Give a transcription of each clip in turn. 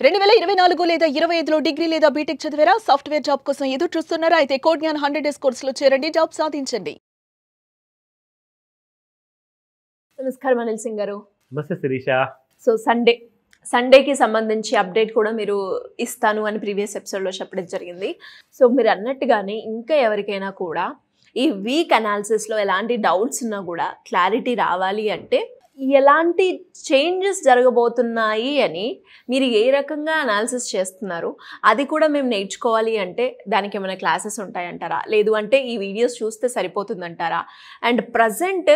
2024 లేదా 25లో డిగ్రీ లేదా బీటెక్ చదివారా? సాఫ్ట్వేర్ జాబ్ కోసం ఎదురు చూస్తున్నారా? అయితే కోడ్ జ్ఞాన్ 100 డేస్ కోర్సులో చేరండి, జాబ్ సాధించండి. నమస్కారం అనిల్ సింగ్ గారు. నమస్తే శిరీష. సో సండేకి సంబంధించి అప్డేట్ కూడా మీరు ఇస్తాను అని ప్రీవియస్ ఎపిసోడ్లో చెప్పడం జరిగింది. సో మీరు అన్నట్టుగానే ఇంకా ఎవరికైనా కూడా ఈ వీక్ అనాలిసిస్లో ఎలాంటి డౌట్స్ ఉన్నా కూడా క్లారిటీ రావాలి అంటే ఎలాంటి చేంజెస్ జరగబోతున్నాయి అని మీరు ఏ రకంగా అనాలిసిస్ చేస్తున్నారు, అది కూడా మేము నేర్చుకోవాలి అంటే దానికి ఏమైనా క్లాసెస్ ఉంటాయంటారా, లేదు అంటే ఈ వీడియోస్ చూస్తే సరిపోతుందంటారా? And present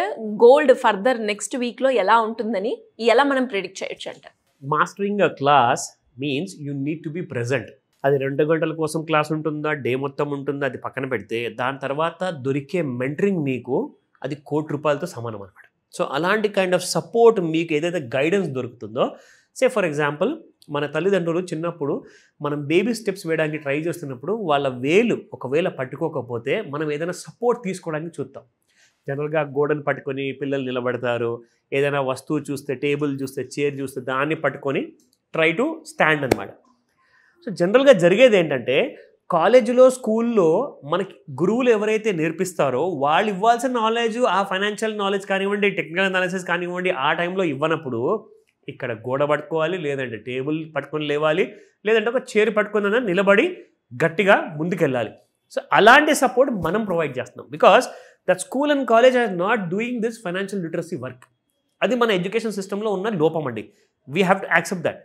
gold further next వీక్లో ఎలా ఉంటుందని ఎలా మనం ప్రిడిక్ట్ చేయొచ్చు అంటారు? Mastering a class means you need to be present. అది 2 గంటల కోసం క్లాస్ ఉంటుందా, డే మొత్తం ఉంటుందా, అది పక్కన పెడితే దాని తర్వాత దొరికే మెంటరింగ్ మీకు అది ₹1,00,00,000తో సమానం అనమాట. సో అలాంటి కైండ్ ఆఫ్ సపోర్ట్ మీకు ఏదైతే గైడెన్స్ దొరుకుతుందో, సే ఫర్ ఎగ్జాంపుల్ మన తల్లిదండ్రులు చిన్నప్పుడు మనం బేబీ స్టెప్స్ వేయడానికి ట్రై చేస్తున్నప్పుడు వాళ్ళ వేలు ఒకవేళ పట్టుకోకపోతే మనం ఏదైనా సపోర్ట్ తీసుకోవడానికి చూస్తాం. జనరల్గా గోడను పట్టుకొని పిల్లలు నిలబడతారు, ఏదైనా వస్తువు చూస్తే, టేబుల్ చూస్తే, చైర్ చూస్తే దాన్ని పట్టుకొని ట్రై టు స్టాండ్ అనమాట. సో జనరల్గా జరిగేది ఏంటంటే కాలేజీలో, స్కూల్లో మనకి గురువులు ఎవరైతే నేర్పిస్తారో వాళ్ళు ఇవ్వాల్సిన నాలెడ్జ్, ఆ ఫైనాన్షియల్ నాలెడ్జ్ కానివ్వండి, టెక్నికల్ అనాలిసిస్ కానివ్వండి, ఆ టైంలో ఇవ్వనప్పుడు ఇక్కడ గోడ పట్టుకోవాలి, లేదంటే టేబుల్ పట్టుకొని లేవాలి, లేదంటే ఒక చైర్ పట్టుకొని నిలబడి గట్టిగా ముందుకెళ్ళాలి. సో అలాంటి సపోర్ట్ మనం ప్రొవైడ్ చేస్తున్నాం. Because that school and college are not doing this financial literacy work. అది మన ఎడ్యుకేషన్ సిస్టంలో ఉన్న లోపం అండి. We have to accept that.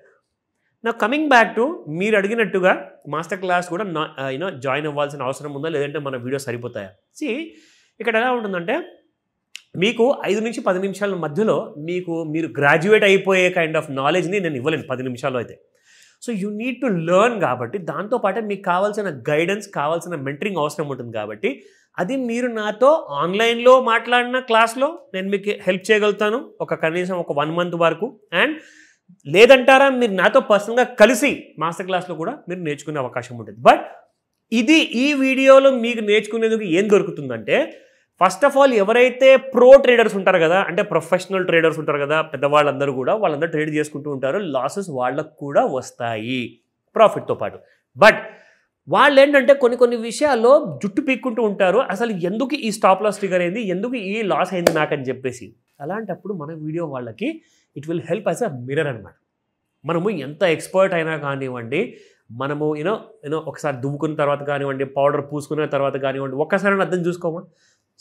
నా కమింగ్ బ్యాక్ టు మీరు అడిగినట్టుగా మాస్టర్ క్లాస్ కూడా జాయిన్ అవ్వాల్సిన అవసరం ఉందా, లేదంటే మన వీడియో సరిపోతాయా? ఇక్కడ ఎలా ఉంటుందంటే మీకు 5 నుంచి 10 నిమిషాల మధ్యలో మీరు గ్రాడ్యుయేట్ అయిపోయే కైండ్ ఆఫ్ నాలెడ్జ్ని నేను ఇవ్వలేను 10 నిమిషాల్లో అయితే. So you need to learn కాబట్టి దాంతోపాటే మీకు కావాల్సిన గైడెన్స్, కావాల్సిన మెంటరింగ్ అవసరం ఉంటుంది కాబట్టి అది మీరు నాతో ఆన్లైన్లో మాట్లాడిన క్లాస్లో నేను మీకు హెల్ప్ చేయగలుగుతాను కనీసం ఒక 1 మంత్ వరకు. అండ్ లేదంటారా మీరు నాతో పర్సనల్గా కలిసి మాస్టర్ క్లాస్లో కూడా మీరు నేర్చుకునే అవకాశం ఉంటుంది. బట్ ఈ వీడియోలో మీకు నేర్చుకునేందుకు ఏం దొరుకుతుందంటే, ఫస్ట్ ఆఫ్ ఆల్ ఎవరైతే ప్రో ట్రేడర్స్ ఉంటారు కదా, అంటే ప్రొఫెషనల్ ట్రేడర్స్ ఉంటారు కదా, పెద్దవాళ్ళందరూ కూడా వాళ్ళందరూ ట్రేడ్ చేసుకుంటూ ఉంటారు, లాసెస్ వాళ్ళకు కూడా వస్తాయి ప్రాఫిట్తో పాటు. బట్ వాళ్ళు ఏంటంటే కొన్ని విషయాల్లో జుట్టు పీక్కుంటూ ఉంటారు, అసలు ఎందుకు ఈ స్టాప్ లాస్ ట్రిగర్ అయింది, ఎందుకు ఈ లాస్ అయింది నాకని చెప్పేసి. అలాంటప్పుడు మన వీడియో వాళ్ళకి it will help as a mirror అనమాట. మనము ఎంత ఎక్స్పర్ట్ అయినా కానివ్వండి, మనము ఒకసారి దువ్వుకున్న తర్వాత కానివ్వండి, పౌడర్ పూసుకున్న తర్వాత కానివ్వండి, ఒక్కసారి అద్దం చూసుకోమా.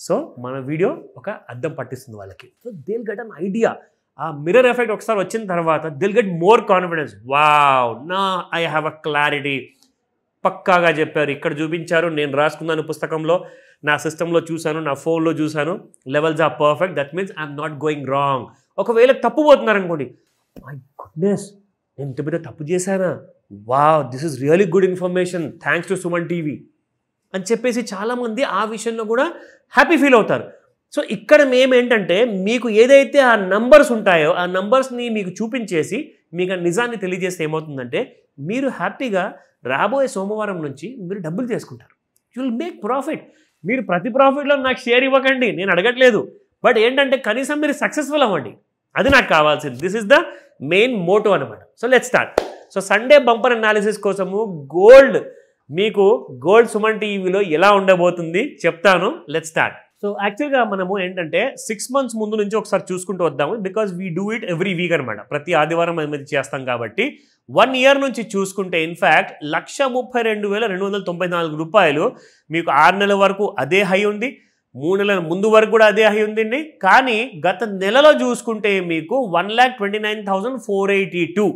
సో మన వీడియో ఒక అద్దం పట్టిస్తుంది వాళ్ళకి. So they'll get an idea. ఆ మిర్రర్ ఎఫెక్ట్ ఒకసారి వచ్చిన తర్వాత they'll get more confidence. Wow, నా ఐ హ్యావ్ అ క్లారిటీ. పక్కాగా చెప్పారు, ఇక్కడ చూపించారు, నేను రాసుకున్నాను పుస్తకంలో, నా సిస్టంలో చూశాను, నా ఫోన్లో చూశాను, levels are perfect, that means I'm not going wrong. ఒకవేళ తప్పు పోతున్నారనుకోండి, మై గుడ్నెస్ నేను ఇంత పెద్ద తప్పు చేశానా, wow this is really good information, thanks to Suman TV అని చెప్పేసి చాలామంది ఆ విషయంలో కూడా హ్యాపీ ఫీల్ అవుతారు. సో ఇక్కడ మేమేంటంటే మీకు ఏదైతే ఆ నంబర్స్ ఉంటాయో ఆ నంబర్స్ని మీకు చూపించేసి మీకు ఆ నిజాన్ని తెలియజేస్తే ఏమవుతుందంటే మీరు హ్యాపీగా రాబోయే సోమవారం నుంచి మీరు డబ్బులు చేసుకుంటారు. You will make profit. మీరు ప్రతి ప్రాఫిట్లో నాకు షేర్ ఇవ్వకండి, నేను అడగట్లేదు. బట్ ఏంటంటే కనీసం మీరు సక్సెస్ఫుల్ అవ్వండి, అది నాకు కావాల్సింది. This is the main motto అనమాట. So let's start. So Sunday bumper analysis కోసము మీకు గోల్డ్ సుమన్ టీవీలో ఎలా ఉండబోతుంది చెప్తాను. Let's start. సో యాక్చువల్గా మనము ఏంటంటే 6 months ముందు నుంచి ఒకసారి చూసుకుంటూ వద్దాము, because we do it every week అనమాట. ప్రతి ఆదివారం అనేది చేస్తాం కాబట్టి 1 year నుంచి చూసుకుంటే ఇన్ఫ్యాక్ట్ ₹132,294 మీకు 6 నెలల వరకు అదే హై ఉంది, 3 నెలల ముందు వరకు కూడా అదే హై ఉందండి. కానీ గత నెలలో చూసుకుంటే మీకు 1,29,482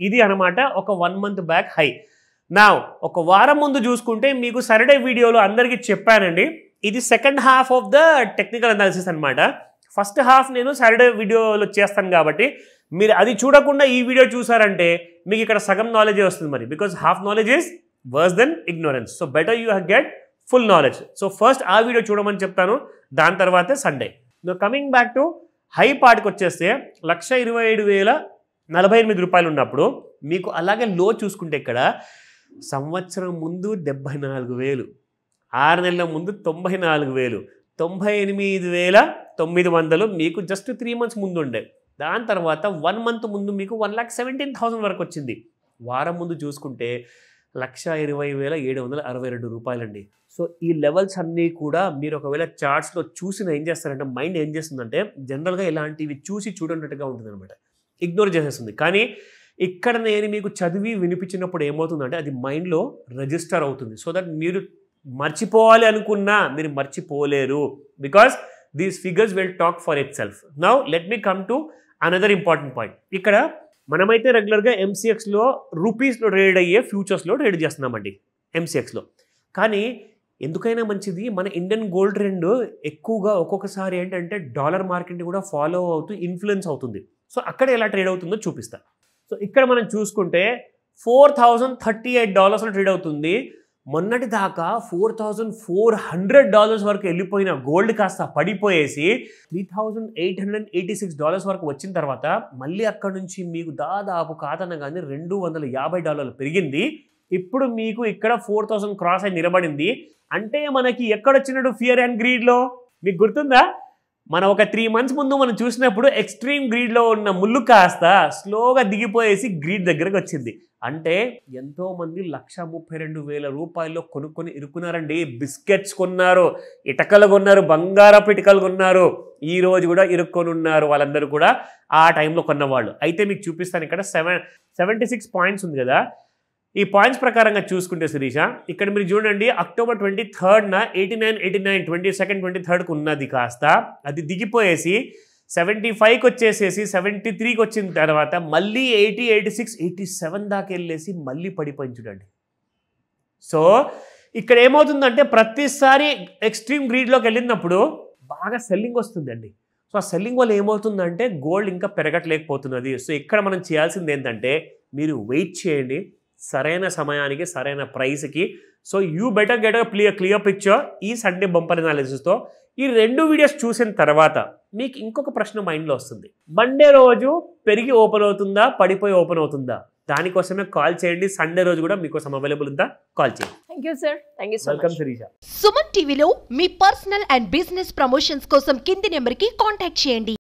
ఇది అనమాట ఒక 1 month బ్యాక్ హై. నా ఒక వారం ముందు చూసుకుంటే మీకు సాటర్డే వీడియోలో అందరికీ చెప్పానండి, ఇది second half of the technical analysis అనమాట. ఫస్ట్ హాఫ్ నేను సాటర్డే వీడియోలో చేస్తాను కాబట్టి మీరు అది చూడకుండా ఈ వీడియో చూసారంటే మీకు ఇక్కడ సగం నాలెడ్జే వస్తుంది మరి, because half knowledge is worse than ignorance. So better you get full knowledge. So first ఆ వీడియో చూడమని చెప్తాను, దాని తర్వాతే Sunday. Coming back to high పార్ట్కి వచ్చేస్తే ₹127,048 ఉన్నప్పుడు మీకు అలాగే లో చూసుకుంటే ఇక్కడ సంవత్సరం ముందు 74,000, 6 నెలల ముందు 94,000, 98,900 మీకు జస్ట్ 3 months ముందు ఉండే. దాని తర్వాత 1 month ముందు మీకు 1,17,000 వరకు వచ్చింది. వారం ముందు చూసుకుంటే 1,20,762 రూపాయలండి. సో ఈ లెవెల్స్ అన్నీ కూడా మీరు ఒకవేళ చార్ట్స్లో చూసిన ఏం చేస్తారంటే మైండ్ ఏం చేస్తుందంటే జనరల్గా ఇలాంటివి చూసి చూడనట్టుగా ఉంటుంది అనమాట, ఇగ్నోర్ చేసేస్తుంది. కానీ ఇక్కడ నేను మీకు చదివి వినిపించినప్పుడు ఏమవుతుందంటే అది మైండ్లో రిజిస్టర్ అవుతుంది. సో దట్ మీరు మర్చిపోవాలి అనుకున్నా మీరు మర్చిపోలేరు, because these figures will talk for itself. Now let me come to another important point. ఇక్కడ మనమైతే రెగ్యులర్గా ఎంసీఎక్స్లో రూపీస్లో ట్రేడ్ అయ్యే ఫ్యూచర్స్లో ట్రేడ్ చేస్తున్నామండి ఎంసీఎక్స్లో. కానీ ఎందుకైనా మంచిది మన ఇండియన్ గోల్డ్ ట్రెండ్ ఎక్కువగా ఒక్కొక్కసారి ఏంటంటే డాలర్ మార్కెట్ని కూడా ఫాలో అవుతూ ఇన్ఫ్లుయెన్స్ అవుతుంది. సో అక్కడ ఎలా ట్రేడ్ అవుతుందో చూపిస్తా. సో ఇక్కడ మనం చూసుకుంటే $4,038 ట్రేడ్ అవుతుంది. మొన్నటి దాకా $4,400 వరకు వెళ్ళిపోయిన గోల్డ్ కాస్త పడిపోయేసి $3,886 వరకు వచ్చిన తర్వాత మళ్ళీ అక్కడ నుంచి మీకు దాదాపు కాదనగానే $250 పెరిగింది. ఇప్పుడు మీకు ఇక్కడ 4,000 క్రాస్ అయి నిలబడింది. అంటే మనకి ఎక్కడొచ్చినట్టు ఫియర్ అండ్ గ్రీడ్లో మీకు గుర్తుందా? మనం ఒక 3 months ముందు మనం చూసినప్పుడు ఎక్స్ట్రీమ్ గ్రీడ్లో ఉన్న ముళ్ళు కాస్త స్లోగా దిగిపోయేసి గ్రీడ్ దగ్గరకు వచ్చింది. అంటే ఎంతోమంది 1,32,000 రూపాయల్లో కొనుక్కొని ఇరుక్కున్నారండి. బిస్కెట్స్ కొన్నారు, ఇటకలు కొన్నారు, బంగారపు ఇటకలు కొన్నారు, ఈ రోజు కూడా ఇరుక్కొని ఉన్నారు వాళ్ళందరూ కూడా ఆ టైంలో కొన్నవాళ్ళు. అయితే మీకు చూపిస్తాను, ఇక్కడ 76 పాయింట్స్ ఉంది కదా. ఈ పాయింట్స్ ప్రకారంగా చూసుకుంటే శిరీష ఇక్కడ మీరు చూడండి, October 23rd 89, 22nd, 23rd ఉన్నది కాస్త అది దిగిపోయేసి 75కి వచ్చేసేసి 73కి వచ్చిన తర్వాత మళ్ళీ 80, 86, 87 దాకా వెళ్ళేసి మళ్ళీ పడిపోయింది చూడండి. సో ఇక్కడ ఏమవుతుందంటే ప్రతిసారి ఎక్స్ట్రీమ్ గ్రీడ్లోకి వెళ్ళినప్పుడు బాగా సెల్లింగ్ వస్తుందండి. సో ఆ సెల్లింగ్ వల్ల ఏమవుతుందంటే గోల్డ్ ఇంకా పెరగట్లేకపోతున్నది. సో ఇక్కడ మనం చేయాల్సింది ఏంటంటే మీరు వెయిట్ చేయండి సరైన సమయానికి సరైన ప్రైస్కి. So you better get clear picture ఈ సండే బంపర్ అనాలిసిస్తో. ఈ 2 వీడియోస్ చూసిన తర్వాత మీకు ఇంకొక ప్రశ్న మైండ్లో వస్తుంది, మండే రోజు పెరిగి ఓపెన్ అవుతుందా, పడిపోయి ఓపెన్ అవుతుందా? దానికోసమే కాల్ చేయండి. సండే రోజు కూడా మీకోసం అవైలబుల్ ఉందా, కాల్ చేయండి. Thank you sir, thank you so much. Welcome Shirisha. Suman టీవీలో మీ పర్సనల్ అండ్ బిజినెస్ ప్రమోషన్స్ కోసం కింది నెంబర్కి కాంటాక్ట్ చేయండి.